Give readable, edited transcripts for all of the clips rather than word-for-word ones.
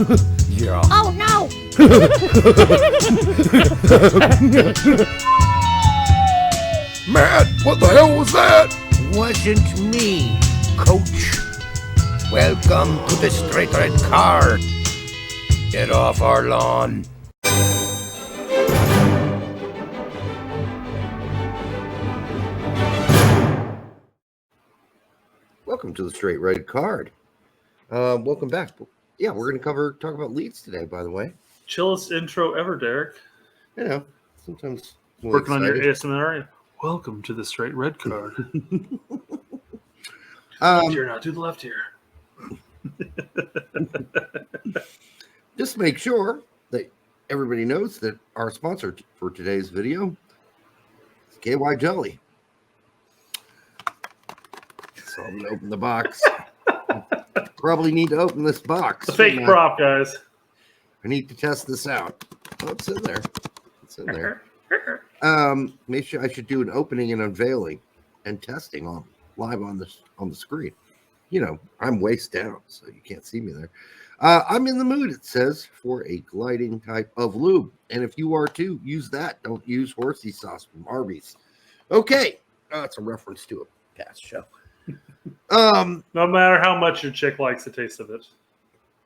Yeah. Oh no! Matt, what the hell was that? Wasn't me, coach. Welcome to the straight red card. Get off our lawn. Welcome to the Straight Red Card. Welcome back. Yeah, we're going to talk about Leeds today, by the way. Chillest intro ever, Derek. You know, sometimes working on your ASMR. Welcome to the Straight Red Card. Left here now. To the left here. Just make sure that everybody knows that our sponsor for today's video is KY Jelly. So I'm going to open the box. Probably need to open this box. It's a fake prop, guys. I need to test this out. Oh, it's in there. It's in there. Maybe I should do an opening and unveiling and testing live on the screen. You know, I'm waist down, so you can't see me there. I'm in the mood, it says, for a gliding type of lube. And if you are too, use that. Don't use horsey sauce from Arby's. Okay. It's a reference to a past show. No matter how much your chick likes the taste of it.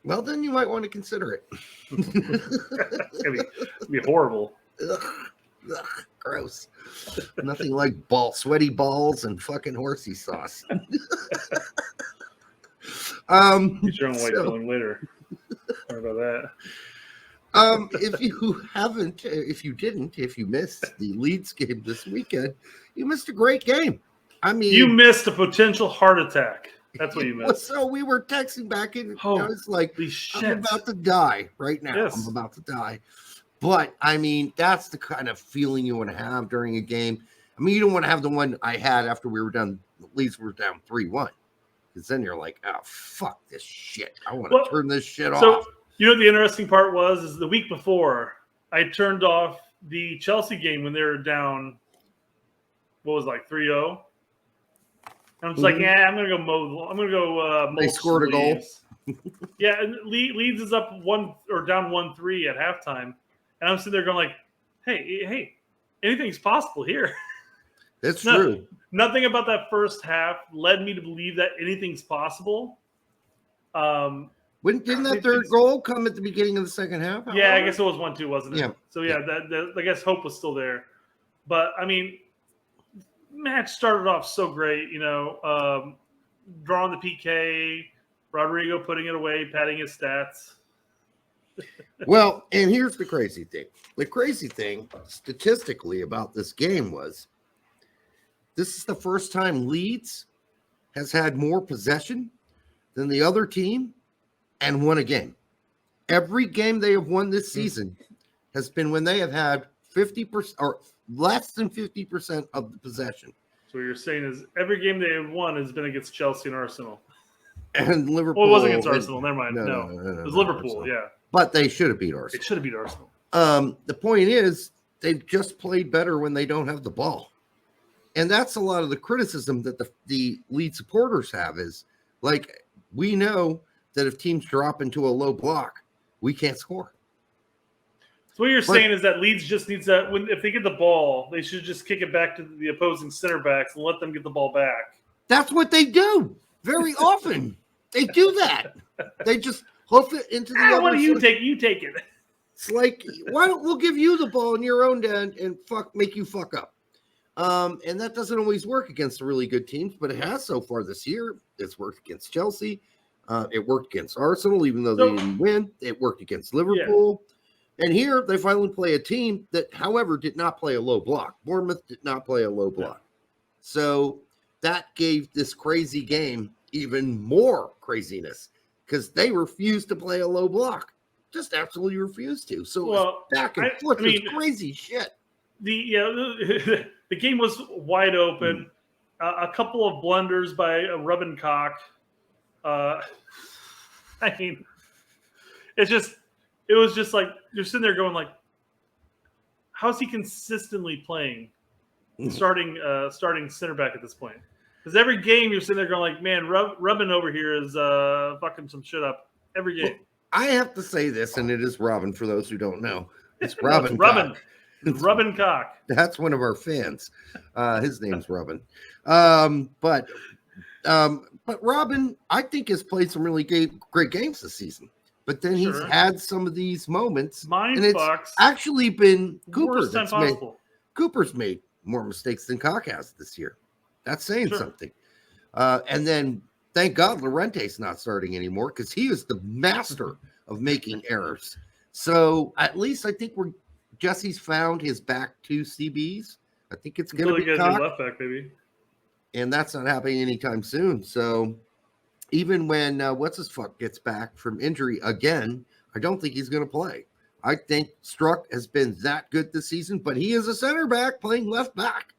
Well, then you might want to consider it. It's gonna be horrible. Ugh, gross. Nothing like sweaty balls and fucking horsey sauce. Get your own white filling later. Sorry about that. If you missed the Leeds game this weekend, you missed a great game. I mean, you missed a potential heart attack. That's what you missed. So we were texting back in. I was like, I'm about to die right now. Yes. I'm about to die. But, I mean, that's the kind of feeling you want to have during a game. I mean, you don't want to have the one I had after we were done. Leeds were down 3-1. Because then you're like, oh, fuck this shit. I want to turn this shit off. So, you know what the interesting part was? Is the week before, I turned off the Chelsea game when they were down, what was it, like 3-0? I'm just like, I'm gonna go mow. I'm gonna go. They scored a goal. Yeah, and Leeds is up down 1-3 at halftime, and I'm sitting there going like, hey, anything's possible here. That's true. Nothing about that first half led me to believe that anything's possible. Didn't that third goal come at the beginning of the second half? Yeah, I guess it was 1-2, wasn't it? Yeah. So that I guess hope was still there, but I mean. Match started off so great, you know, drawing the PK, Rodrigo putting it away, padding his stats. Well, and here's the crazy thing. The crazy thing statistically about this game was this is the first time Leeds has had more possession than the other team and won a game. Every game they have won this season has been when they have had 50% or less than 50% of the possession. So what you're saying is every game they have won has been against Chelsea and Arsenal. And Liverpool. Well, it wasn't against Arsenal. Never mind. No. It was Liverpool, Arsenal. Yeah. But they should have beat Arsenal. It should have beat Arsenal. The point is they've just played better when they don't have the ball. And that's a lot of the criticism that the lead supporters have is, like, we know that if teams drop into a low block, we can't score. So what you're saying is that Leeds just needs that if they get the ball, they should just kick it back to the opposing center backs and let them get the ball back. That's what they do very often. They do that. They just hoof it into the other. What do you take? You take it. It's like, why don't we'll give you the ball in your own end and make you fuck up. And that doesn't always work against the really good teams, but it has so far this year. It's worked against Chelsea. It worked against Arsenal, even though they didn't win. It worked against Liverpool. Yeah. And here they finally play a team that, however, did not play a low block. Bournemouth did not play a low block. So that gave this crazy game even more craziness because they refused to play a low block. Just absolutely refused to. So it was back and forth. It was crazy shit. The game was wide open. A couple of blunders by Ruben Cock. I mean, it was just like you're sitting there going like, how's he consistently playing starting center back at this point? Because every game you're sitting there going like, man, Ruben over here is fucking some shit up every game. I have to say this, and it is Robin for those who don't know. It's No, Robin. it's Rubbin. Cock. Rubbin Cock. That's one of our fans. His name's Robin. But Robin, I think, has played some really great games this season. But then he's had some of these moments, Mind and it's fucks. actually been Cooper Worst time possible. Cooper's made more mistakes than Cock has this year. That's saying something. And then, thank God, Llorente's not starting anymore because he is the master of making errors. So at least I think Jesse's found his back to CBs. I think it's going to be Cock. Left back, baby. And that's not happening anytime soon. So even when what's-his-fuck gets back from injury again, I don't think he's going to play. I think Struck has been that good this season, but he is a center back playing left back.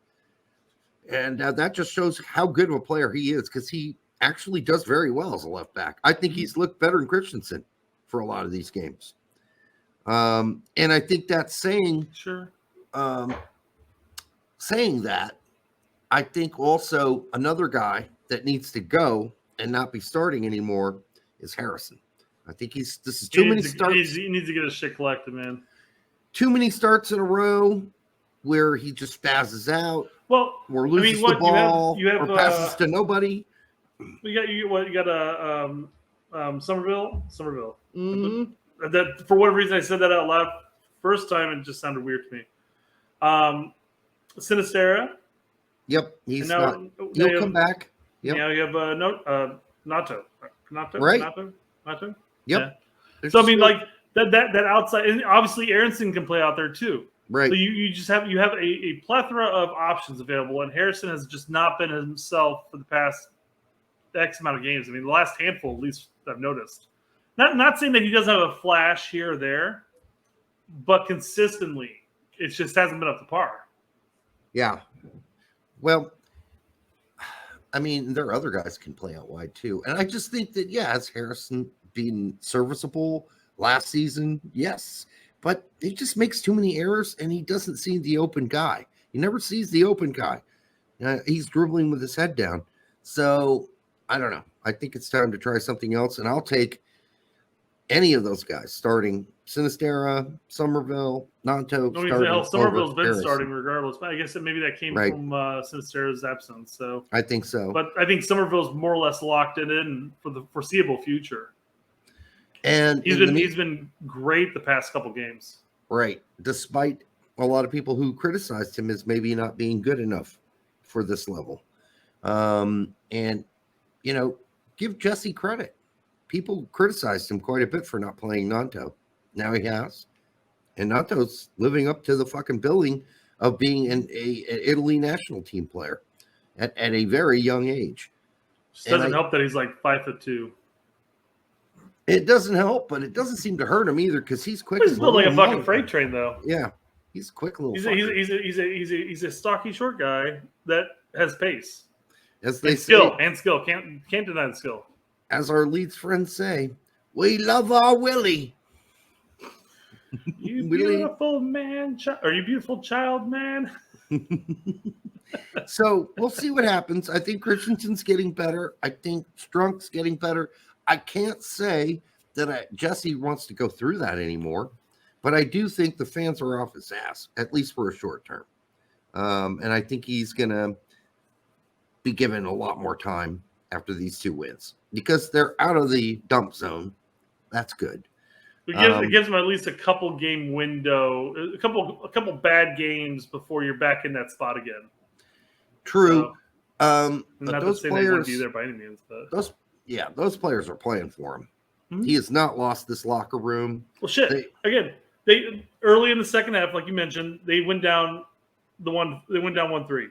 And that just shows how good of a player he is because he actually does very well as a left back. I think he's looked better than Christensen for a lot of these games. And I think that's saying that, I think also another guy that needs to go and not be starting anymore is Harrison. I think this is too many starts. He needs to get his shit collected, man. Too many starts in a row where he just spazzes out. Well, or loses the ball, you have or passes to nobody. You got Somerville. Mm-hmm. That for whatever reason I said that out loud first time, it just sounded weird to me. Sinistera. Yep, he'll come back. Yep. Now you have Nato. Right. Nato. Yep. Yeah. So I mean, like that outside, and obviously Aronson can play out there too. Right. So you just have a plethora of options available, and Harrison has just not been himself for the past X amount of games. I mean, the last handful, at least I've noticed. Not saying that he doesn't have a flash here or there, but consistently, it just hasn't been up to par. Yeah. Well, I mean, there are other guys can play out wide too, and I just think that has Harrison been serviceable last season? Yes. But he just makes too many errors, and he doesn't see the open guy. He never sees the open guy. He's dribbling with his head down. So, I don't know. I think it's time to try something else, and I'll take any of those guys starting. Sinistera, Somerville, Nanto. Somerville's been starting regardless. But I guess maybe that came from Sinistera's absence. So I think so. But I think Somerville's more or less locked in for the foreseeable future. And he's been great the past couple games. Right. Despite a lot of people who criticized him as maybe not being good enough for this level. And, give Jesse credit. People criticized him quite a bit for not playing Nanto. Now he has. And Nanto's living up to the fucking billing of being an Italy national team player at a very young age. Just doesn't help that he's like 5'2". It doesn't help, but it doesn't seem to hurt him either because he's quick. He's built like a fucking freight train, though. Yeah, he's a quick little. He's a stocky short guy that has pace. As they skill. Can't deny the skill. As our Leeds friends say, we love our Willie. You beautiful man, or you beautiful child, man. So we'll see what happens. I think Christensen's getting better. I think Strunk's getting better. I can't say that Jesse wants to go through that anymore, but I do think the fans are off his ass, at least for a short term. And I think he's going to be given a lot more time after these 2 wins because they're out of the dump zone. That's good. It gives him at least a couple game window, a couple bad games before you're back in that spot again. True. So, but those players won't be there by any means. But those players are playing for him. Mm-hmm. He has not lost this locker room. Well, shit. They early in the second half, like you mentioned, they went down 1-3.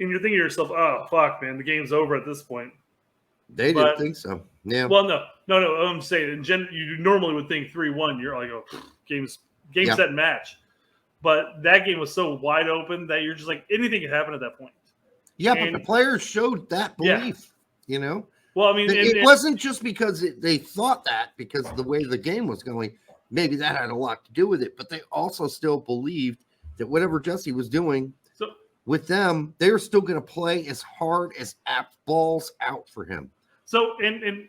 And you're thinking to yourself, "Oh fuck, man, the game's over at this point." They didn't think so. Yeah. Well, no. I'm saying you normally would think 3-1. You're like, "Oh, game set match." But that game was so wide open that you're just like anything could happen at that point. Yeah, but the players showed that belief. Yeah. Well, I mean, it wasn't just because they thought that because of the way the game was going. Maybe that had a lot to do with it, but they also still believed that whatever Jesse was doing with them, they were still going to play as hard as balls out for him. So, and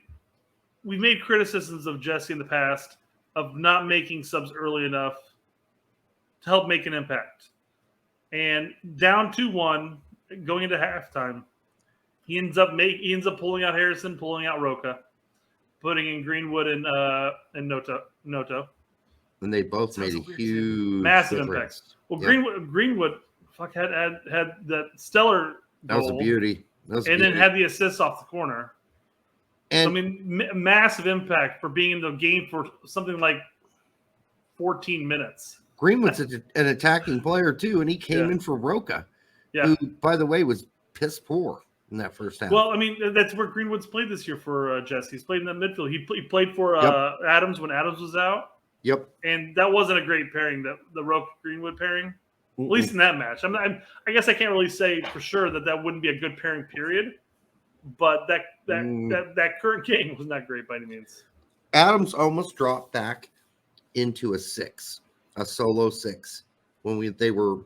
we made criticisms of Jesse in the past of not making subs early enough to help make an impact. And down 2-1, going into halftime, he ends up pulling out Harrison, pulling out Roca, putting in Greenwood and Noto. And they both made a huge massive difference. impact. Well, Greenwood had that stellar That was a goal, beauty. then had the assist off the corner. And So, I mean, massive impact for being in the game for something like 14 minutes. Greenwood's an attacking player too, and he came in for Roca, who, by the way, was piss poor in that first half. Well, I mean, that's where Greenwood's played this year for Jesse. He's played in that midfield. He played for Adams when Adams was out. Yep. And that wasn't a great pairing, the Roca-Greenwood pairing, at least in that match. I guess I can't really say for sure that wouldn't be a good pairing, period. But that current game was not great by any means. Adams almost dropped back into a solo 6 when they were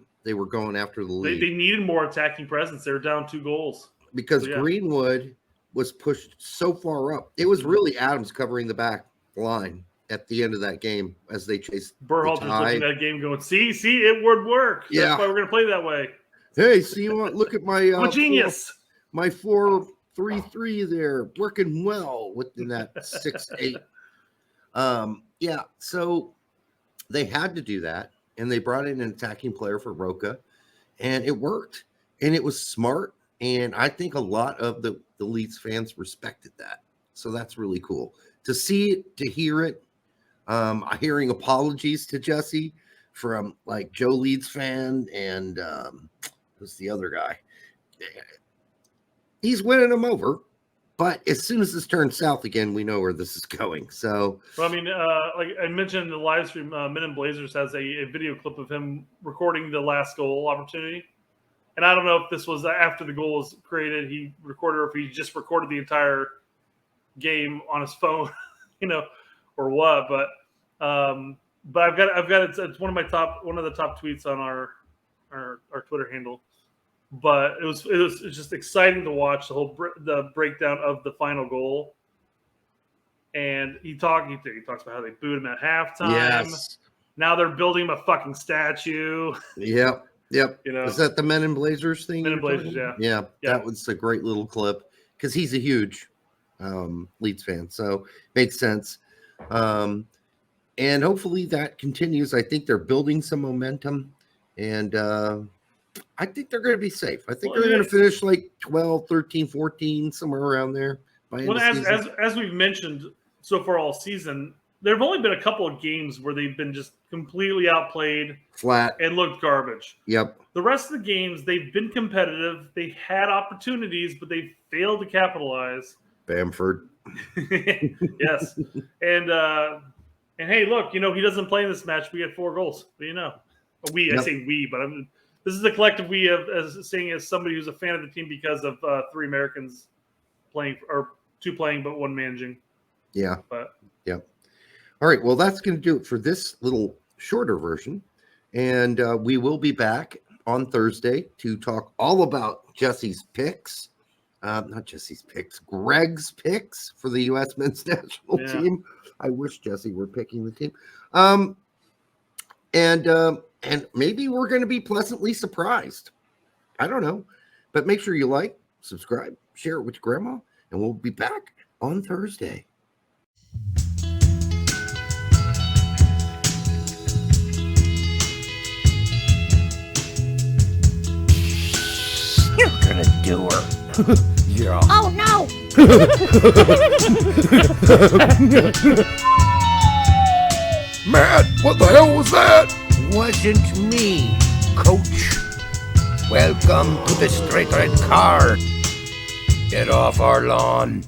going after the lead. They needed more attacking presence. They were down 2 goals because Greenwood was pushed so far up. It was really Adams covering the back line at the end of that game as they chased. Berhalter was looking at that game going, see, it would work. Yeah. That's why we're going to play that way. Hey, see, look at my genius. My 4-3-3 there, working well within that 6-8. So they had to do that, and they brought in an attacking player for Roca, and it worked, and it was smart, and I think a lot of the Leeds fans respected that. So that's really cool to see it, to hear it. Hearing apologies to Jesse from like Joe Leeds fan and who's the other guy? He's winning them over, but as soon as this turns south again, we know where this is going. So, well, I mean, like I mentioned in the live stream, Men in Blazers has a video clip of him recording the last goal opportunity. And I don't know if this was after the goal was created, he recorded, or if he just recorded the entire game on his phone, or what. But I've got it's one of the top tweets on our Twitter handle. But it was just exciting to watch the breakdown of the final goal. And he talks about how they booed him at halftime. Yes. Now they're building him a fucking statue. Yep. Is that the Men in Blazers thing? Men in Blazers, yeah. That was a great little clip because he's a huge Leeds fan, so makes sense. And hopefully that continues. I think they're building some momentum, and I think they're going to be safe. I think they're going to finish like 12, 13, 14, somewhere around there. As we've mentioned so far all season, there have only been a couple of games where they've been just completely outplayed, flat, and looked garbage. Yep. The rest of the games, they've been competitive. They had opportunities, but they failed to capitalize. Bamford. Yes. And hey, look, he doesn't play in this match. We get 4 goals. But I say we, but this is a collective we as saying as somebody who's a fan of the team because of 3 Americans playing, or 2 playing, but 1 managing. Yeah. But yeah. All right. Well, that's going to do it for this little shorter version. And we will be back on Thursday to talk all about Jesse's picks. Not Jesse's picks, Greg's picks for the U.S. men's national team. I wish Jesse were picking the team. And maybe we're going to be pleasantly surprised. I don't know. But make sure you like, subscribe, share it with your grandma, and we'll be back on Thursday. You're gonna do her. Yeah. Oh no! Matt, what the hell was that? Wasn't me, coach. Welcome to the straight red card. Get off our lawn.